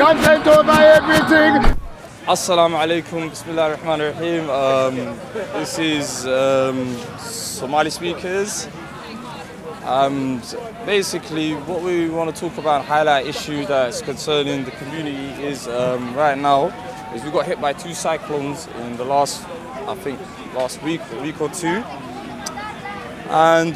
content over everything. Assalamu alaikum, bismillah ar-Rahman ar-Rahim. This is Somali speakers. Basically, what we want to talk about, highlight issue that's concerning the community is right now is we got hit by 2 cyclones in the last week or two, and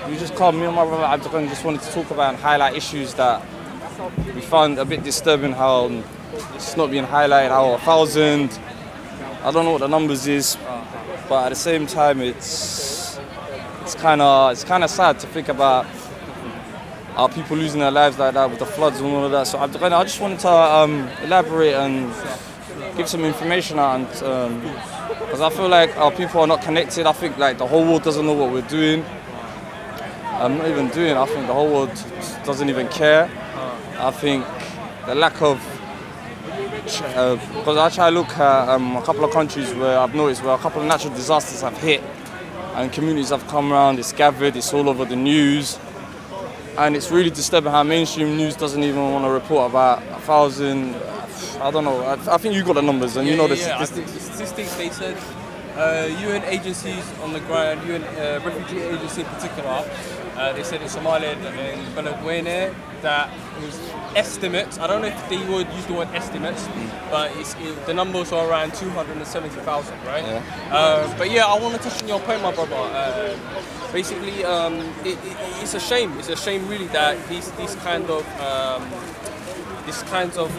we just me and my brother Abdi just wanted to talk about and highlight issues that we found a bit disturbing. How it's not being highlighted. How 1,000, I don't know what the numbers is, but at the same time it's kind of sad to think about our people losing their lives like that with the floods and all of that. So I just wanted to elaborate and give some information out, and because I feel like our people are not connected. I think like the whole world doesn't know what we're doing. Not even doing. I think the whole world doesn't even care. I think the lack of because I try to look at a couple of countries where I've noticed where a couple of natural disasters have hit and communities have come around, it's gathered, it's all over the news, and it's really disturbing how mainstream news doesn't even want to report about 1,000. I don't know. I think you got the numbers and you know the statistics. The statistics, they said UN agencies on the ground, UN refugee agency in particular, they said in Somalia and Behaviour that it was estimates. I don't know if they would use the word estimates, but the numbers are around 270,000, right? Yeah. But yeah, I want to touch on your point, my brother. Basically, it's a shame. It's a shame, really, that these kinds of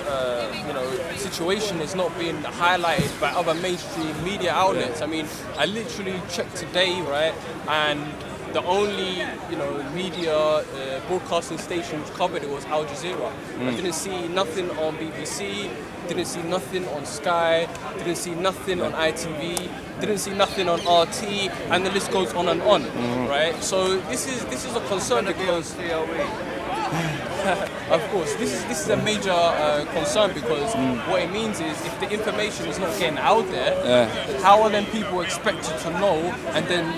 situation is not being highlighted by other mainstream media outlets. I mean, I literally checked today, right, and the only media broadcasting stations covered it was Al Jazeera. I didn't see nothing on BBC, didn't see nothing on Sky, didn't see nothing on ITV, didn't see nothing on RT, and the list goes on and on, right? So this is a concern because of course, this is a major concern because what it means is if the information is not getting out there, how are then people expected to know and then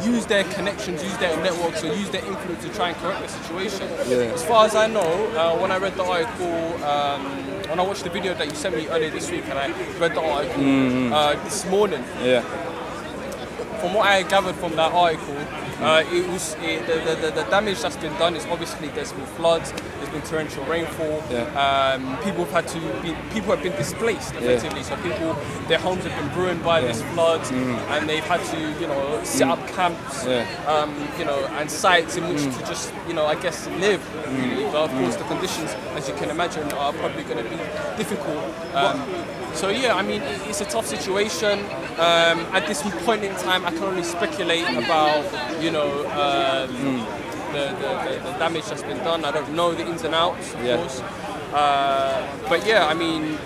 use their connections, use their networks, or use their influence to try and correct the situation? As far as I know, when I read the article, when I watched the video that you sent me earlier this week, and I read the article this morning. From what I gathered from that article, the damage that's been done is obviously there's been floods, there's been torrential rainfall. People have been displaced effectively. So their homes have been ruined by this floods, and they've had to set up camps, and sites in which to just I guess live. Really. But of course the conditions, as you can imagine, are probably going to be difficult. So yeah, I mean it's a tough situation. At this point in time, I can only speculate about the damage that's been done. I don't know the ins and outs, of course. But yeah, I mean,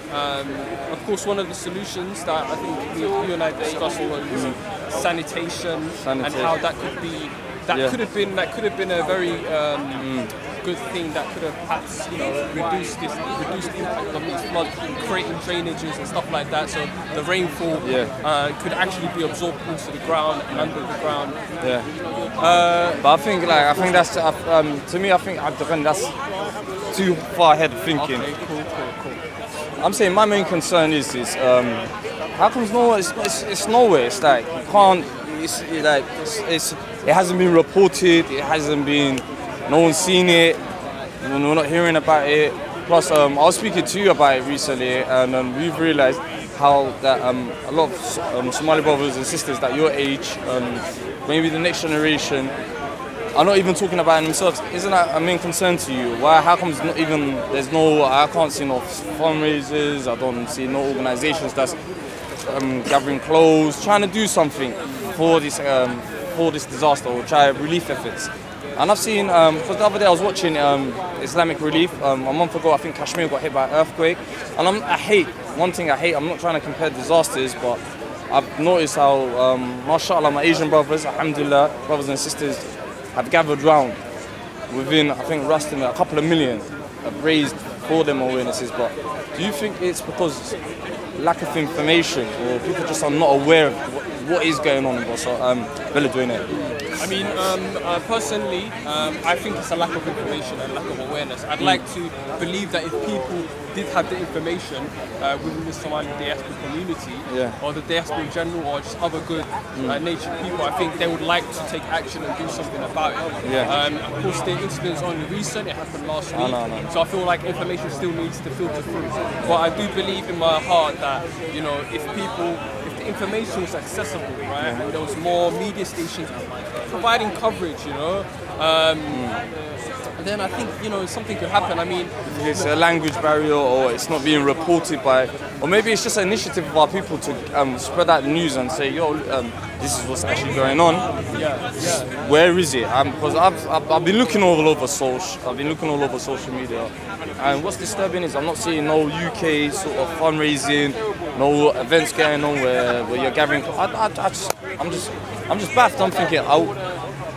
of course, one of the solutions that I think you and I discussed was sanitation and how that could be. That could have been a very good thing that could have perhaps reduced the impact of these floods, creating drainages and stuff like that. So the rainfall could actually be absorbed into the ground and under the ground. But I think that's to me. I think that's too far ahead of thinking. Okay, cool. I'm saying my main concern is how comes nowhere? It's nowhere. It's like you can't. It hasn't been reported. It hasn't been. No one's seen it. We're not hearing about it. Plus, I was speaking to you about it recently, and we've realised how that a lot of Somali brothers and sisters that your age, maybe the next generation, are not even talking about it themselves. Isn't that a main concern to you? Why? How comes I can't see no fundraisers. I don't see no organisations that's gathering clothes, trying to do something for this disaster or try relief efforts. And I've seen, because the other day I was watching Islamic Relief. A month ago, I think Kashmir got hit by an earthquake. And one thing I hate, I'm not trying to compare disasters, but I've noticed how, mashallah, my Asian brothers, alhamdulillah, brothers and sisters, have gathered round within, I think, Rustin, a couple of million have raised for them awarenesses. But do you think it's because lack of information or people just are not aware of what is going on in Behaviour? I mean, personally, I think it's a lack of information and lack of awareness. I'd like to believe that if people did have the information within the Somali diaspora community, or the diaspora in general, or just other good natured people, I think they would like to take action and do something about it. Of course, the incident's only recent, it happened last week, so I feel like information still needs to filter through. But I do believe in my heart that, you know, if the information was accessible, right, and there was more media stations providing coverage, you know, then I think, you know, something could happen. I mean, it's a language barrier, or it's not being reported by, or maybe it's just an initiative of our people to spread out the news and say, yo, this is what's actually going on. Where is it? Because I've been looking all over social. I've been looking all over social media, and what's disturbing is I'm not seeing no UK sort of fundraising, no events going on where you're gathering. I'm just baffed. I'm thinking,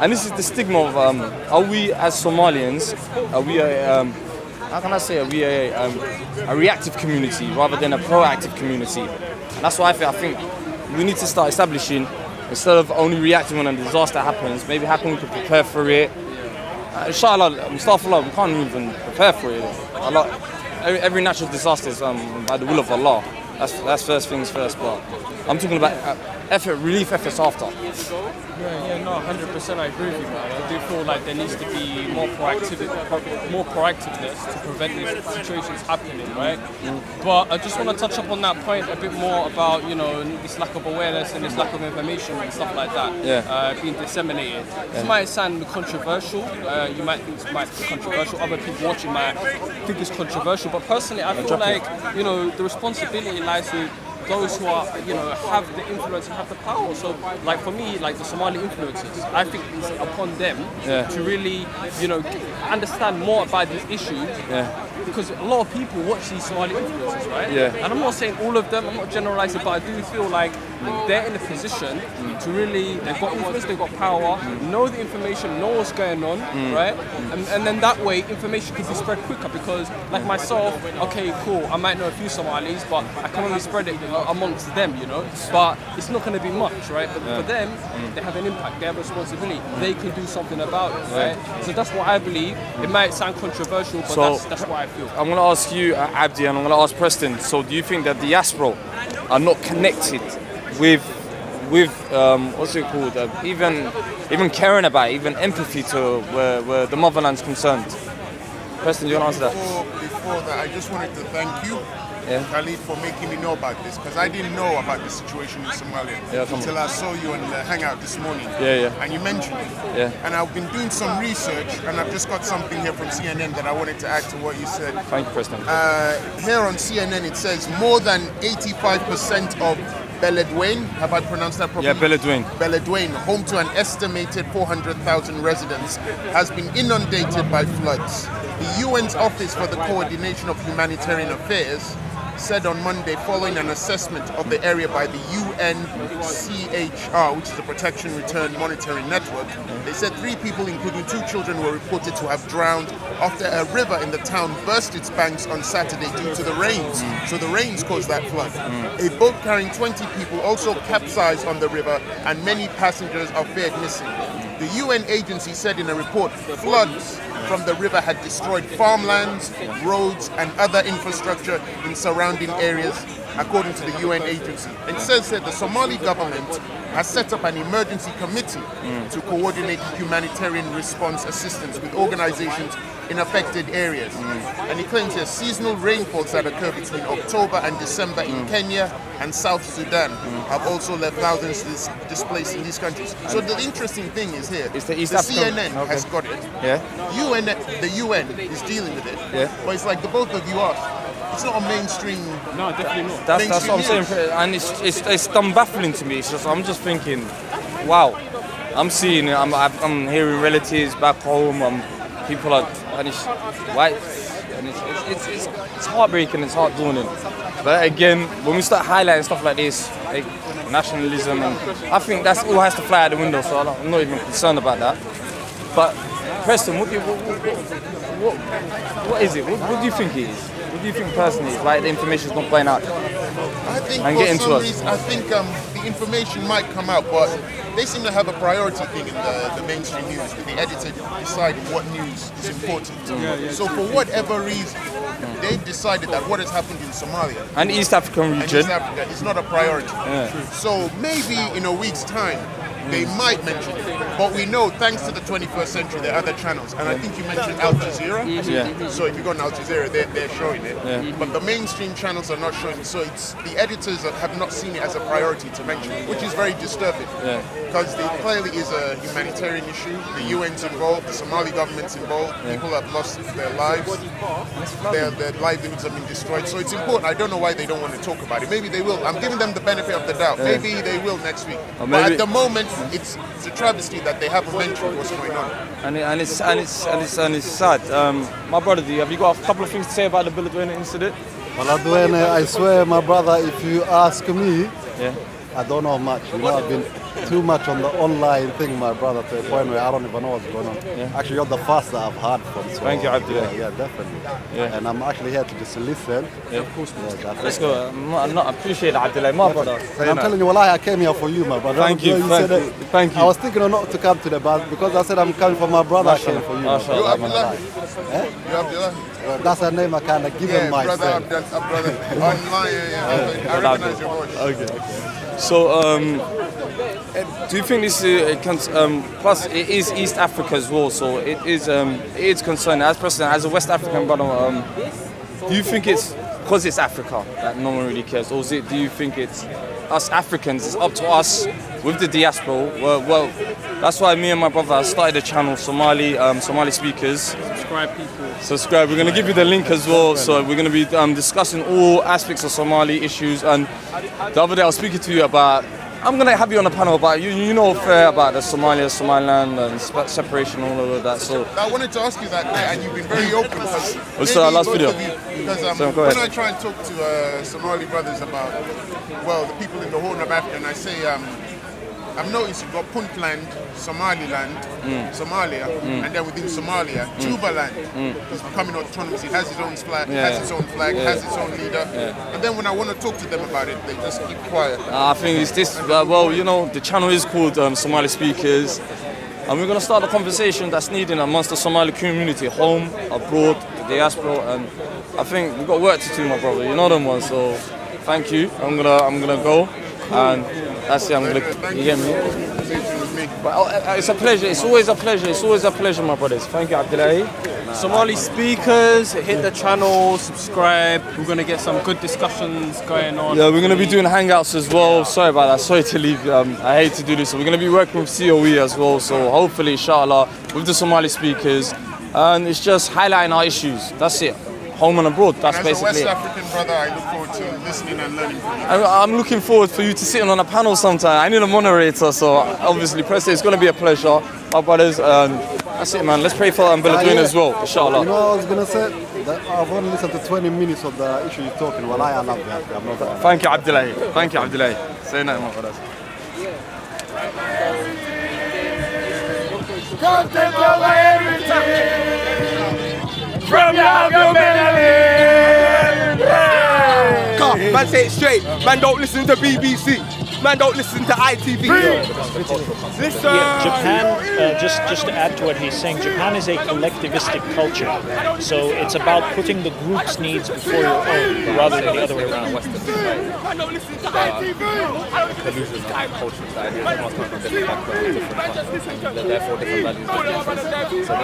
and this is the stigma of are we as Somalians? Are we how can I say? Are we a reactive community rather than a proactive community? And that's why I think we need to start establishing, instead of only reacting when a disaster happens, maybe how can we prepare for it? Inshallah, Mustafa, we can't even prepare for it. Every natural disaster is by the will of Allah. That's first things first, but I'm talking about relief efforts after. Yeah, no, 100%. I agree with you, man. I do feel like there needs to be more proactiveness to prevent these situations happening, right? But I just want to touch up on that point a bit more about, you know, this lack of awareness and this lack of information and stuff like that being disseminated. This might sound controversial. You might think it might be controversial. Other people watching might think it's controversial. But personally, I feel like, you know, the responsibility lies with those who are, you know, have the influence and have the power. So, like for me, like the Somali influencers, I think it's upon them to really, you know, understand more about these issues. Because a lot of people watch these Somali influencers, right? And I'm not saying all of them, I'm not generalizing, but I do feel like they're in a position to really, they've got influence, they've got power, know the information, know what's going on, right? And then that way, information could be spread quicker, because like myself, okay, cool, I might know a few Somalis, but I can only spread it amongst them, you know? But it's not going to be much, right? But for them, they have an impact, they have a responsibility, they can do something about it, right? So that's what I believe. It might sound controversial, but that's what I feel. I'm going to ask you, Abdi, and I'm going to ask Preston. So, do you think that diaspora are not connected with what's it called? Even caring about, even empathy to where the motherland's concerned? Preston, do you want to answer that? Before that, I just wanted to thank you, Khalid, for making me know about this, because I didn't know about the situation in Somalia until I saw you on the Hangout this morning. And you mentioned it. And I've been doing some research, and I've just got something here from CNN that I wanted to add to what you said. Thank you, Preston. Here on CNN, it says more than 85% of Beledweyne, have I pronounced that properly? Beledweyne, home to an estimated 400,000 residents, has been inundated by floods. The UN's Office for the Coordination of Humanitarian Affairs said on Monday, following an assessment of the area by the UNCHR, which is the Protection Return Monitoring Network, they said 3 people, including 2 children, were reported to have drowned after a river in the town burst its banks on Saturday due to the rains. So the rains caused that flood. A boat carrying 20 people also capsized on the river, and many passengers are feared missing. The UN agency said in a report, floods from the river had destroyed farmlands, roads, and other infrastructure in surrounding areas, according to the UN agency. It says that the Somali government has set up an emergency committee to coordinate humanitarian response assistance with organizations in affected areas. And he claims that seasonal rainfalls that occur between October and December in Kenya and South Sudan have also left thousands displaced in these countries. So the interesting thing is here, it's the CNN has got it. The UN is dealing with it. But it's like the both of you asked. It's not a mainstream. No, definitely not. That's what I'm saying, and it's baffling to me. It's just, I'm just thinking, wow, I'm seeing it. I'm hearing relatives back home. People are, and it's white, and it's heartbreaking. It's heart-dawning. But again, when we start highlighting stuff like this, like nationalism, and I think that's all has to fly out the window. So I'm not even concerned about that. But Preston, what is it? What do you think it is? What What do you think personally? Why the information's not going out? I think And for get into some us. reason, I think the information might come out, but they seem to have a priority thing in the mainstream news, with the editor deciding what news is important. So for whatever reason, they've decided that what has happened in Somalia And East African and region. East Africa is not a priority. So maybe in a week's time, they might mention it. But we know, thanks to the 21st century, there are other channels. And I think you mentioned Al Jazeera. Yeah. So if you go on Al Jazeera, they're showing it. But the mainstream channels are not showing it. So it's the editors that have not seen it as a priority to mention it, which is very disturbing. Because it clearly is a humanitarian issue. The UN's involved, the Somali government's involved. People have lost their lives. Their livelihoods have been destroyed. So it's important. I don't know why they don't want to talk about it. Maybe they will. I'm giving them the benefit of the doubt. Maybe they will next week. Or But maybe- at the moment, it's a travesty that they haven't mentioned what's going on. And it's sad. My brother, have you got a couple of things to say about the Beledweyne incident? Well, Adwene, I swear, my brother, if you ask me, Yeah. I don't know much. You know, I've been too much on the online thing, my brother, to a point where I don't even know what's going on. Actually, you're the first that I've heard from. So, Thank you, Abdi. Yeah, definitely. Yeah. And I'm actually here to just listen. Yeah, of course. That's Let's it. go. I appreciate that, Abdullah, my brother. And I'm telling you, wallahi, I came here for you, my brother. Thank you, You thank said you, it. thank you. I was thinking of not to come to the bar because I said I'm coming for my brother. I came for you. my Mashallah. You brother. Abdullah? Eh? You Abdullah? That's a name I kind of given Yeah, myself. brother Abdullah. Brother. Online, yeah. I recognize your voice. Okay. So, do you think this is, plus it is East Africa as well, so it's concerning. As President, as a West African brother, do you think it's because it's Africa that no one really cares, or do you think it's us Africans? It's up to us with the diaspora. Well, that's why me and my brother started a channel, Somali speakers. Subscribe, people. Subscribe. We're going to give you the link as well. So we're going to be discussing all aspects of Somali issues. And the other day I was speaking to you about, I'm going to have you on a panel about, you know fair about the Somaliland and separation, all of that. So I wanted to ask you that, and you've been very open. Because What's our last video? Because So, go when ahead. I try and talk to Somali brothers about, well, the people in the Horn of Africa, and I say, I've noticed you've got Puntland, Somaliland, Somalia, and then within Somalia, Jubaland is becoming autonomous. It has its own flag, has its own flag, has its own leader. And then when I want to talk to them about it, they just keep quiet. I think it's this, well, you know, the channel is called Somali Speakers. And we're going to start a conversation that's needed amongst the Somali community, home, abroad, the diaspora. And I think we've got work to do, my brother. You know them ones. So thank you. I'm gonna go. And that's it. You get me? But it's a pleasure. It's always a pleasure. It's always a pleasure, my brothers. Thank you, Abdullah. Somali speakers, hit the channel, subscribe. We're gonna get some good discussions going on. Yeah, we're going to be doing hangouts as well. Sorry about that. Sorry to leave. I hate to do this. So we're going to be working with COE as well. So hopefully, inshallah, with the Somali speakers. And it's just highlighting our issues. That's it. Home and abroad. That's And as a West basically it. African brother, I look forward to listening and learning from you. I'm looking forward for you to sit on a panel sometime. I need a moderator, so obviously, President, it's going to be a pleasure. My brothers, that's it, man. Let's pray for Beledweyne as well, You inshallah. know what I was going to say? That I've only listened to 20 minutes of the issue you're talking. Well, I love that. I'm not gonna lie. Thank you, Abdullah. Thank you, Abdullah. Say nothing, my brothers. From your man, say it straight. Man, don't listen to BBC. Man, don't listen to ITV. Listen. Japan, just to add to what he's saying, Japan is a collectivistic culture. So it's about putting the group's needs before your own, rather than the other way around. Man, don't listen to ITV. Collusion and cultures, the idea that everyone's coming from different backgrounds, different countries, and therefore different values. So therefore